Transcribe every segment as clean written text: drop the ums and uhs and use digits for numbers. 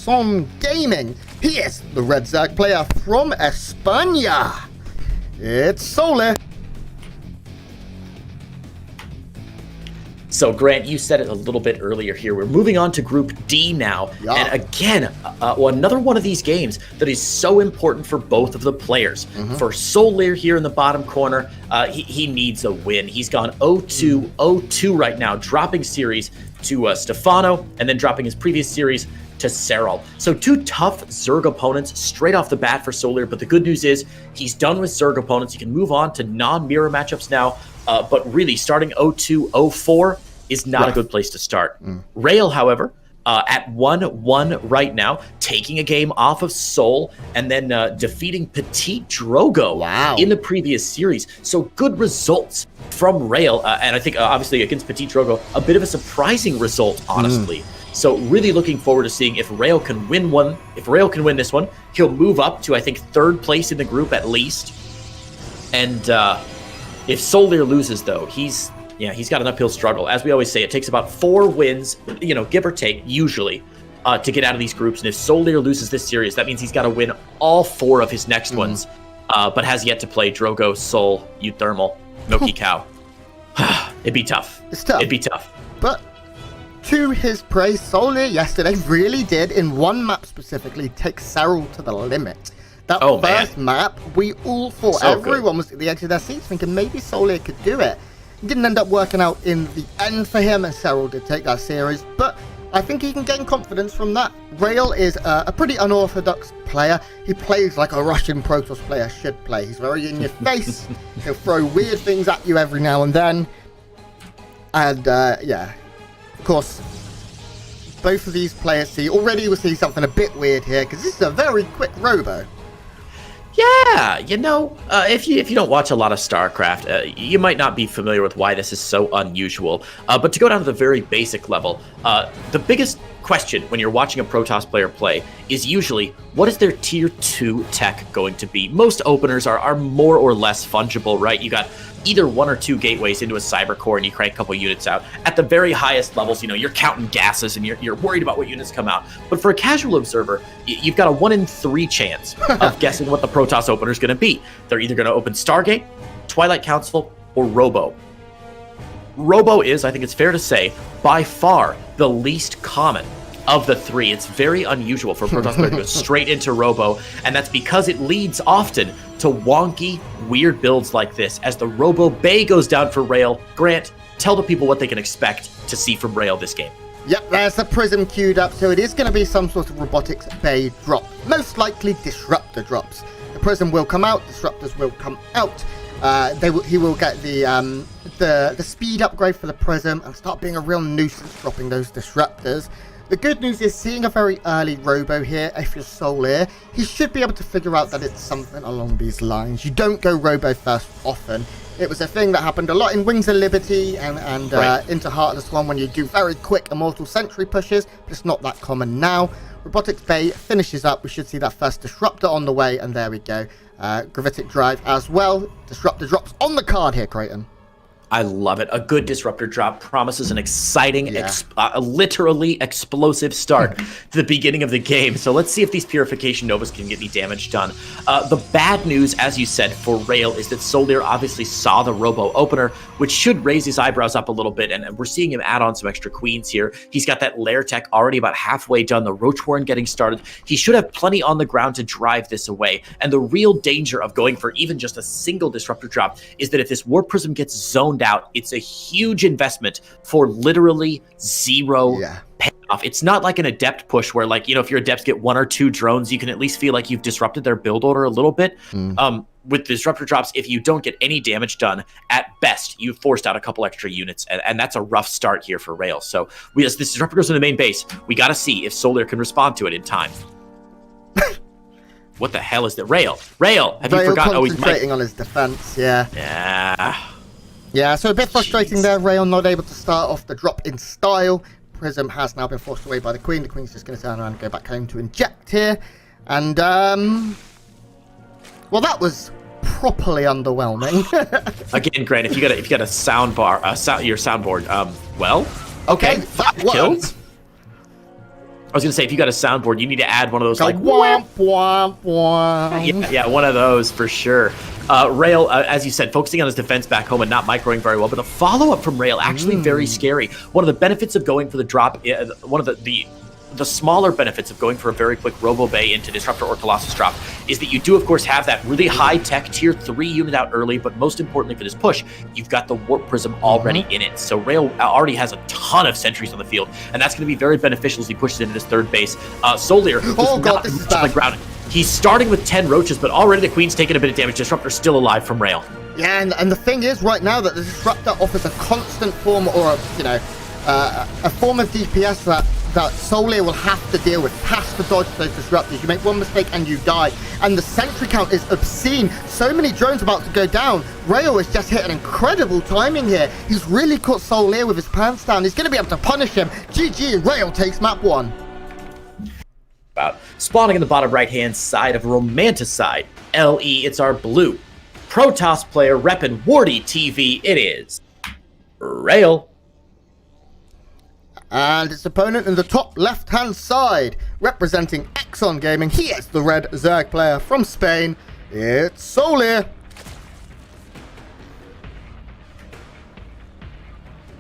On gaming, he is the Red Zerg player from España. It's SouLeer. So, Grant, you said it a little bit earlier here. We're moving on to Group D now. Yeah. And again, another one of these games that is so important for both of the players. For SouLeer here in the bottom corner, he needs a win. He's gone 0-2 right now, dropping series to Stefano, and then dropping his previous series to Serral. So two tough Zerg opponents straight off the bat for SouLeer, but the good news is he's done with Zerg opponents. He can move on to non-mirror matchups now, but really starting 0-2-0-4 is not a good place to start. Rail, however, at 1-1 right now, taking a game off of Soul and then defeating Petit Drogo in the previous series. So good results from Rail, and I think obviously against Petit Drogo, a bit of a surprising result, honestly. So really looking forward to seeing if Rail can win one. If Rail can win this one, he'll move up to, I think, 3rd place in the group at least. And if SouLeer loses, though, he's got an uphill struggle. As we always say, it takes about 4 wins, give or take, usually, to get out of these groups. And if SouLeer loses this series, that means he's got to win all 4 of his next ones, but has yet to play Drogo, Soul, Uthermal, Milky Cow. It'd be tough. It's tough. It'd be tough. But to his praise, SouLeer yesterday really did, in one map specifically, take Serral to the limit. That first map, we all thought, everyone was at the edge of their seats thinking maybe SouLeer could do it. It didn't end up working out in the end for him, and Serral did take that series, but I think he can gain confidence from that. Rail is a pretty unorthodox player. He plays like a Russian Protoss player should play. He's very in your face. He'll throw weird things at you every now and then. And of course, both of these players we see something a bit weird here, because this is a very quick robo. Yeah, if you don't watch a lot of StarCraft, you might not be familiar with why this is so unusual. But to go down to the very basic level, the biggest question when you're watching a Protoss player play is usually, what is their tier 2 tech going to be? Most openers are more or less fungible, right? You got either 1 or 2 gateways into a cyber core and you crank a couple units out. At the very highest levels, you're counting gases and you're worried about what units come out. But for a casual observer, you've got a 1 in 3 chance of guessing what the Protoss opener is going to be. They're either going to open Stargate, Twilight Council, or Robo. Robo is, I think it's fair to say, by far the least common of the 3. It's very unusual for a Protoss player to go straight into Robo, and that's because it leads often to wonky, weird builds like this. As the Robo Bay goes down for Rail, Grant, tell the people what they can expect to see from Rail this game. Yep, there's the Prism queued up, so it is going to be some sort of Robotics Bay drop. Most likely Disruptor drops. The Prism will come out, Disruptors will come out. He will get the speed upgrade for the Prism and start being a real nuisance dropping those Disruptors. The good news is, seeing a very early Robo here, if you're SouLeer, he should be able to figure out that it's something along these lines. You don't go Robo first often. It was a thing that happened a lot in Wings of Liberty and into Heartless One when you do very quick Immortal Sentry pushes, but it's not that common now. Robotics Bay finishes up. We should see that first Disruptor on the way, and there we go. Gravitic Drive as well. Disruptor drops on the card here, Creighton. I love it. A good Disruptor drop promises an exciting, literally explosive start to the beginning of the game. So let's see if these Purification Novas can get any damage done. The bad news, as you said, for Rail is that SouLeer obviously saw the Robo opener, which should raise his eyebrows up a little bit, and we're seeing him add on some extra queens here. He's got that Lair tech already about halfway done, the Roach Warren getting started. He should have plenty on the ground to drive this away, and the real danger of going for even just a single Disruptor drop is that if this Warp Prism gets zoned out, it's a huge investment for literally 0 payoff. It's not like an Adept push where, if your Adepts get 1 or 2 drones, you can at least feel like you've disrupted their build order a little bit. With Disruptor drops, if you don't get any damage done, at best, you've forced out a couple extra units, and that's a rough start here for Rail. So as this Disruptor goes in the main base, we got to see if SouLeer can respond to it in time. What the hell is that? Rail, have you forgotten? Oh, he's concentrating on his defense, Yeah, so a bit frustrating there. Rail not able to start off the drop in style. Prism has now been forced away by the Queen. The Queen's just going to turn around and go back home to inject here. And, well, that was properly underwhelming. Again, Grant, if you got a sound bar, your soundboard, well, okay, 5 kills. I was going to say, if you got a soundboard, you need to add one of those, Go like, womp, womp, womp. yeah, one of those for sure. Rail, as you said, focusing on his defense back home and not microing very well, but the follow-up from Rail, actually very scary. One of the benefits of going for the drop, one of the smaller benefits of going for a very quick Robo Bay into Disruptor or Colossus drop is that you do, of course, have that really high-tech Tier 3 unit out early, but most importantly for this push, you've got the Warp Prism already in it. So Rail already has a ton of sentries on the field, and that's going to be very beneficial as he pushes into this third base. SouLeer, oh god, this is bad. The ground. He's starting with 10 roaches, but already the Queen's taking a bit of damage. Disruptor's still alive from Rail. Yeah, and the thing is, right now, that the Disruptor offers a constant form, or a form of DPS that SouLeer will have to deal with, has to dodge those disruptors. You make one mistake and you die. And the sentry count is obscene. So many drones about to go down. Rayo has just hit an incredible timing here. He's really caught SouLeer with his pants down. He's going to be able to punish him. GG, Rayo takes map 1. About spawning in the bottom right-hand side of Romanticide. LE, it's our blue. Protoss player reppin' Wardy TV, it is Rail. And its opponent in the top left-hand side, representing Exxon Gaming, he is the red Zerg player from Spain. It's SouLeer.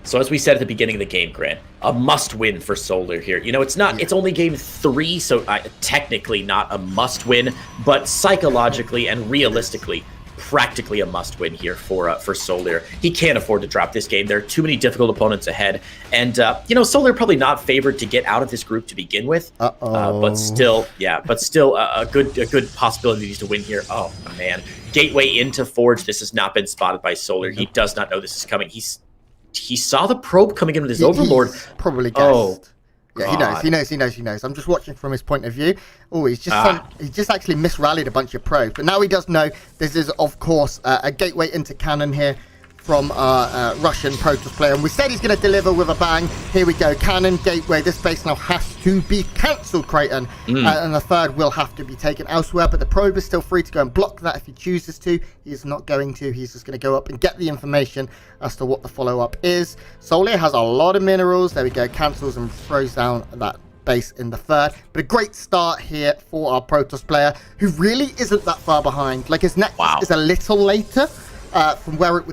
So as we said at the beginning of the game, Grant, a must-win for SouLeer here. You know, it's not. It's only game 3, so technically not a must-win, but psychologically and realistically, practically a must-win here for SouLeer. He can't afford to drop this game. There are too many difficult opponents ahead, and SouLeer probably not favored to get out of this group to begin with. But still, a good possibility to win here. Oh man, gateway into Forge. This has not been spotted by SouLeer. He does not know this is coming. He saw the probe coming in with his Overlord. He's probably guessed. Oh, yeah, he knows. I'm just watching from his point of view. Oh, he just actually misrallied a bunch of probes. But now he does know this is, of course, a gateway into cannon here from our Russian Protoss player. And we said he's going to deliver with a bang. Here we go. Cannon, gateway. This base now has to be cancelled, Creighton. And the third will have to be taken elsewhere. But the probe is still free to go and block that if he chooses to. He's not going to. He's just going to go up and get the information as to what the follow-up is. SouLeer has a lot of minerals. There we go. Cancels and throws down that base in the third. But a great start here for our Protoss player, who really isn't that far behind. Like, his next is a little later. From where it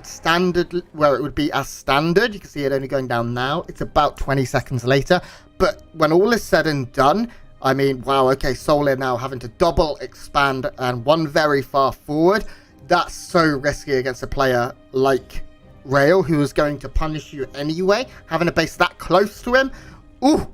would be as standard. You can see it only going down now. It's about 20 seconds later. But when all is said and done, I mean, wow, okay, SouLeer now having to double expand and one very far forward. That's so risky against a player like Rail, who is going to punish you anyway. Having a base that close to him, ooh.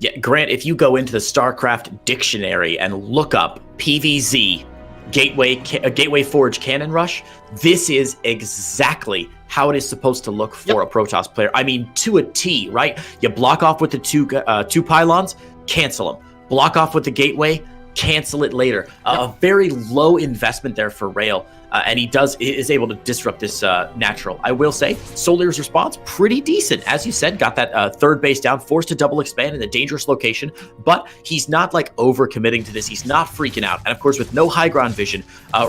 Yeah, Grant, if you go into the StarCraft dictionary and look up PVZ, Gateway Forge Cannon Rush, this is exactly how it is supposed to look for a Protoss player. I mean, to a T, right? You block off with the two pylons, cancel them. Block off with the gateway, cancel it later. A very low investment there for Rail, and he is able to disrupt this natural. I will say, SouLeer's response, pretty decent. As you said, got that third base down, forced to double expand in a dangerous location, but he's not like over-committing to this. He's not freaking out. And of course, with no high ground vision,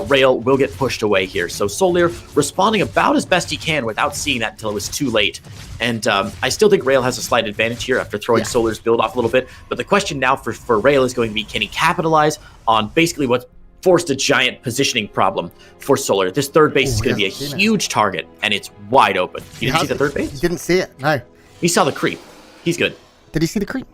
Rail will get pushed away here. So SouLeer responding about as best he can without seeing that until it was too late. And I still think Rail has a slight advantage here after throwing SouLeer's build off a little bit. But the question now for Rail is going to be, can he capitalize on basically what's forced a giant positioning problem for SouLeer? This third base is going to be a huge target, and it's wide open. You didn't see the third base? He didn't see it, no. He saw the creep. He's good. Did he see the creep?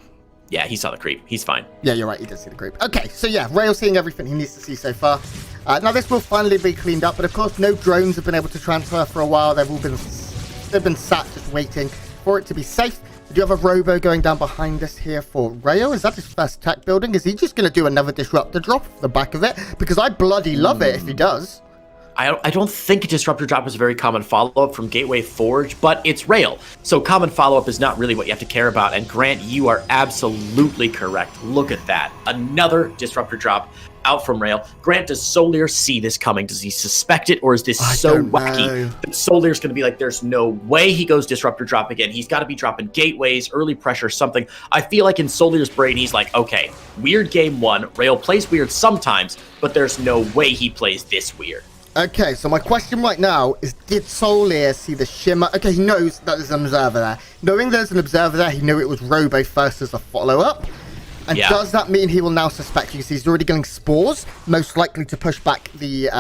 Yeah, he saw the creep. He's fine. Yeah, you're right. He did see the creep. Okay, so yeah, Rail seeing everything he needs to see so far. Now this will finally be cleaned up, but of course no drones have been able to transfer for a while. They've been sat just waiting for it to be safe. Do you have a robo going down behind us here for Rayo? Is that his first tech building? Is he just going to do another disruptor drop off the back of it? Because I bloody love it if he does. I don't think a disruptor drop is a very common follow-up from Gateway Forge, but it's Rail. So common follow-up is not really what you have to care about. And Grant, you are absolutely correct. Look at that. Another disruptor drop out from Rail. Grant, does SouLeer see this coming? Does he suspect it, or is this so wacky that SouLeer's going to be like, there's no way he goes disruptor drop again. He's got to be dropping gateways, early pressure, something. I feel like in SouLeer's brain, he's like, okay, weird game one. Rail plays weird sometimes, but there's no way he plays this weird. Okay, so my question right now is, did SouLeer see the shimmer? Okay, he knows that there's an observer there. Knowing there's an observer there, he knew it was Robo first as a follow-up. And does that mean he will now suspect you? Because he's already getting spores, most likely to push back the...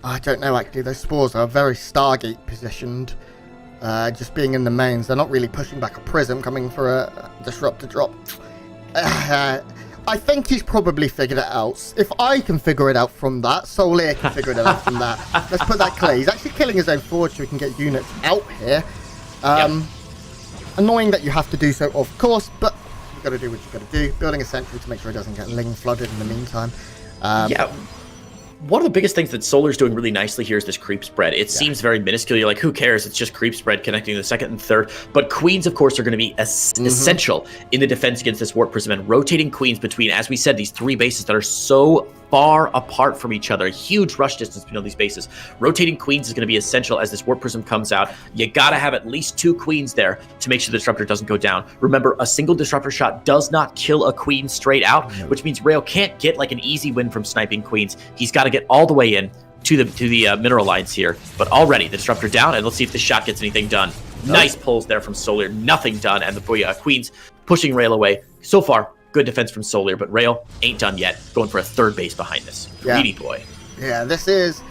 I don't know, actually. Those spores are very Stargate positioned. Just being in the mains. They're not really pushing back a prism coming for a disruptor drop. I think he's probably figured it out. If I can figure it out from that, SouLeer can figure it out from that. Let's put that clear. He's actually killing his own forge so he can get units out here. Annoying that you have to do so, of course, but you've got to do what you've got to do. Building a sentry to make sure it doesn't get Ling flooded in the meantime. One of the biggest things that SouLeer's doing really nicely here is this creep spread. It seems very minuscule. You're like, who cares? It's just creep spread connecting the second and third. But queens, of course, are going to be essential in the defense against this warp prism. And rotating queens between, as we said, these three bases that are so far apart from each other, a huge rush distance between all these bases. Rotating queens is going to be essential as this warp prism comes out. You got to have at least 2 queens there to make sure the disruptor doesn't go down. Remember, a single disruptor shot does not kill a queen straight out, which means Rail can't get like an easy win from sniping queens. He's got to get all the way in to the mineral lines here. But already the disruptor down, and let's see if this shot gets anything done. Nice pulls there from SouLeer, nothing done, and the queens pushing Rail away. So far, good defense from SouLeer, but Rail ain't done yet. Going for a third base behind this. Greedy boy. Yeah, this is...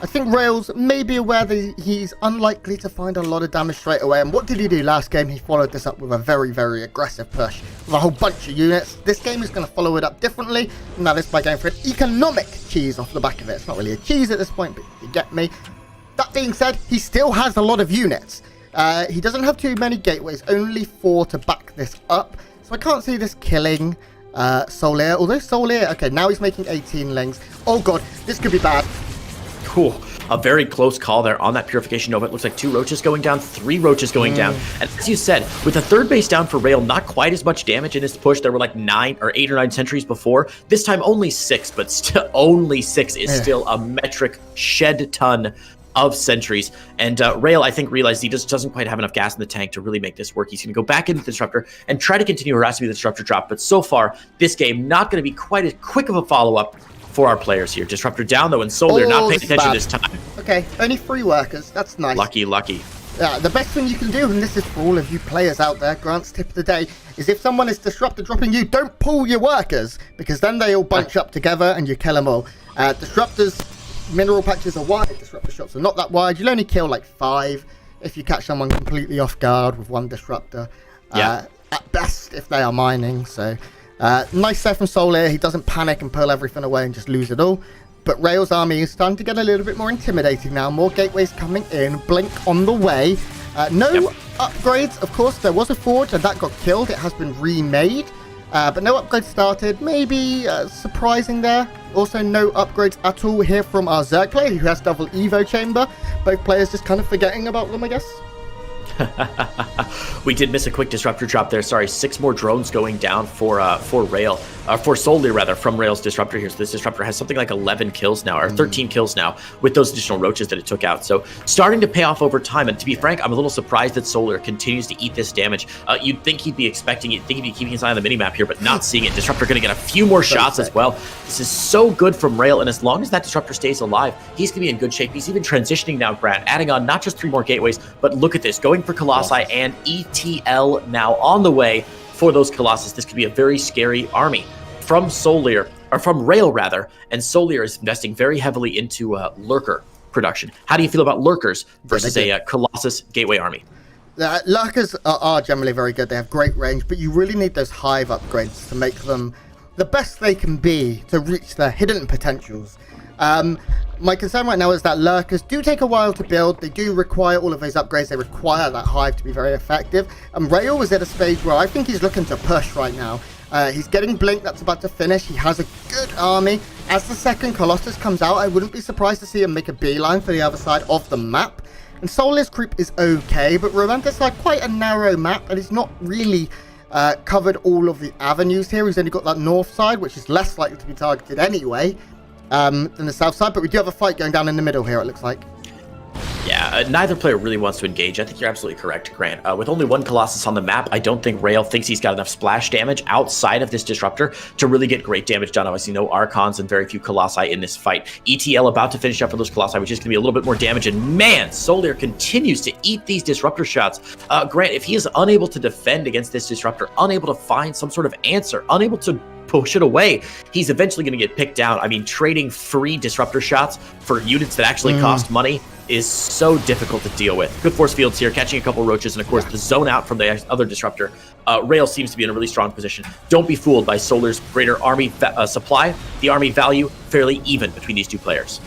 I think Rail's maybe aware that he's unlikely to find a lot of damage straight away. And what did he do last game? He followed this up with a very, very aggressive push with a whole bunch of units. This game is going to follow it up differently. Now this by going for an economic cheese off the back of it. It's not really a cheese at this point, but you get me. That being said, he still has a lot of units. He doesn't have too many gateways, only 4 to back this up. So I can't see this killing SouLeer. Although SouLeer, okay, now he's making 18 lings. Oh god, this could be bad. Cool. A very close call there on that Purification Nova. It looks like 2 roaches going down, 3 roaches going down. And as you said, with the third base down for Rail, not quite as much damage in this push. There were like 8 or 9 sentries before. This time only 6, but still only 6 is still a metric shed ton of sentries. And Rail, I think, realized he just doesn't quite have enough gas in the tank to really make this work. He's going to go back into the Disruptor and try to continue harassing the Disruptor drop. But so far, this game not going to be quite as quick of a follow-up for our players here. Disruptor down, though, and SouLeer not paying attention this time. Okay, only 3 workers. That's nice. Lucky. Yeah, the best thing you can do, and this is for all of you players out there, Grant's tip of the day, is if someone is Disruptor dropping you, don't pull your workers, because then they all bunch up together and you kill them all. Disruptors, mineral patches are wide, Disruptor shots are not that wide. You'll only kill like 5 if you catch someone completely off guard with 1 Disruptor. At best, if they are mining, so... nice set from SouLeer. He doesn't panic and pull everything away and just lose it all. But Rail's army is starting to get a little bit more intimidating now. More gateways coming in. Blink on the way. No upgrades, of course. There was a forge and that got killed. It has been remade. But no upgrades started. Maybe surprising there. Also no upgrades at all here from our Zerg player who has double Evo chamber. Both players just kind of forgetting about them, I guess. We did miss a quick disruptor drop there. Sorry, 6 more drones going down for Rail, for SouLeer rather, from Rail's disruptor here. So this disruptor has something like 11 kills now, or 13 kills now, with those additional roaches that it took out. So starting to pay off over time. And to be frank, I'm a little surprised that SouLeer continues to eat this damage. You'd think he'd be expecting it, think he'd be keeping his eye on the minimap here, but not seeing it. Disruptor going to get a few more shots as well. This is so good from Rail, and as long as that disruptor stays alive, he's going to be in good shape. He's even transitioning now, Grant, adding on not just 3 more gateways, but look at this, going for Colossi and ETL now on the way for those Colossus. This could be a very scary army from SouLeer, or from Rail rather, and SouLeer is investing very heavily into Lurker production. How do you feel about Lurkers versus a Colossus Gateway army? Lurkers are generally very good. They have great range, but you really need those hive upgrades to make them the best they can be to reach their hidden potentials. My concern right now is that Lurkers do take a while to build. They do require all of those upgrades. They require that hive to be very effective. And Rail is at a stage where I think he's looking to push right now. He's getting Blink, that's about to finish. He has a good army. As the second Colossus comes out, I wouldn't be surprised to see him make a beeline for the other side of the map. And SouLeer's creep is okay, but Romantis like quite a narrow map, and he's not really covered all of the avenues here. He's only got that north side, which is less likely to be targeted anyway than the south side. But we do have a fight going down in the middle here, it looks like. Yeah, neither player really wants to engage. I think you're absolutely correct, Grant. With only one Colossus on the map, I don't think Rail thinks he's got enough splash damage outside of this Disruptor to really get great damage done. Obviously, no Archons and very few Colossi in this fight. ETL about to finish up for those Colossi, which is going to be a little bit more damage. And man, SouLeer continues to eat these Disruptor shots. Grant, if he is unable to defend against this Disruptor, unable to find some sort of answer, unable to push it away, he's eventually going to get picked down. I mean, trading free Disruptor shots for units that actually cost money is so difficult to deal with. Good force fields here, catching a couple roaches, and of course the zone out from the other Disruptor. Rail seems to be in a really strong position. Don't be fooled by SouLeer's greater army supply. The army value fairly even between these two players.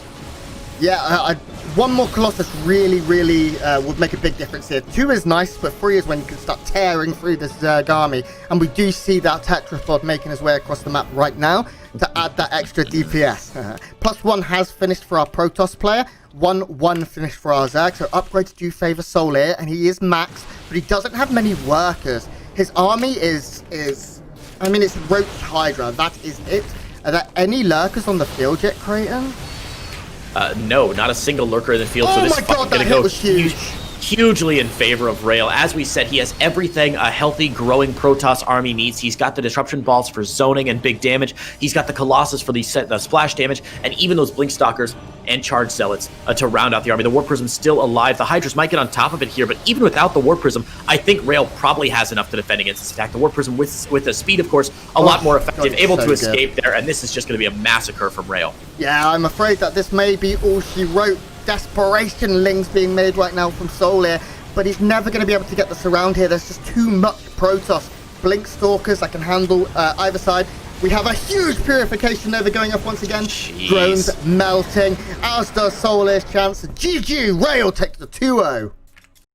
Yeah, one more Colossus really would make a big difference here. 2 is nice, but 3 is when you can start tearing through this Zerg army. And we do see that Tetrapod making his way across the map right now to add that extra DPS. +1 has finished for our Protoss player. 1-1 finished for our Zerg, so upgrades do favor SouLeer, and he is maxed, but he doesn't have many workers. His army is I mean, it's Roach Hydra, that is it. Are there any lurkers on the field yet, Creighton? No, not a single lurker in the field, so this fight is going to go hugely in favor of Rail. As we said, he has everything a healthy, growing Protoss army needs. He's got the Disruption Balls for zoning and big damage. He's got the Colossus for the splash damage, and even those Blink Stalkers and Charge Zealots to round out the army. The War Prism's still alive. The Hydras might get on top of it here, but even without the War Prism, I think Rail probably has enough to defend against this attack. The War Prism with the speed, of course, a lot more effective, able to escape there, and this is just going to be a massacre from Rail. Yeah, I'm afraid that this may be all she wrote. Desperation lings being made right now from SouLeer, but he's never going to be able to get this around here. There's just too much Protoss. Blink Stalkers that can handle either side. We have a huge Purification Nova going off once again. Jeez. Drones melting, as does SouLeer's chance. GG, Rail takes the 2-0.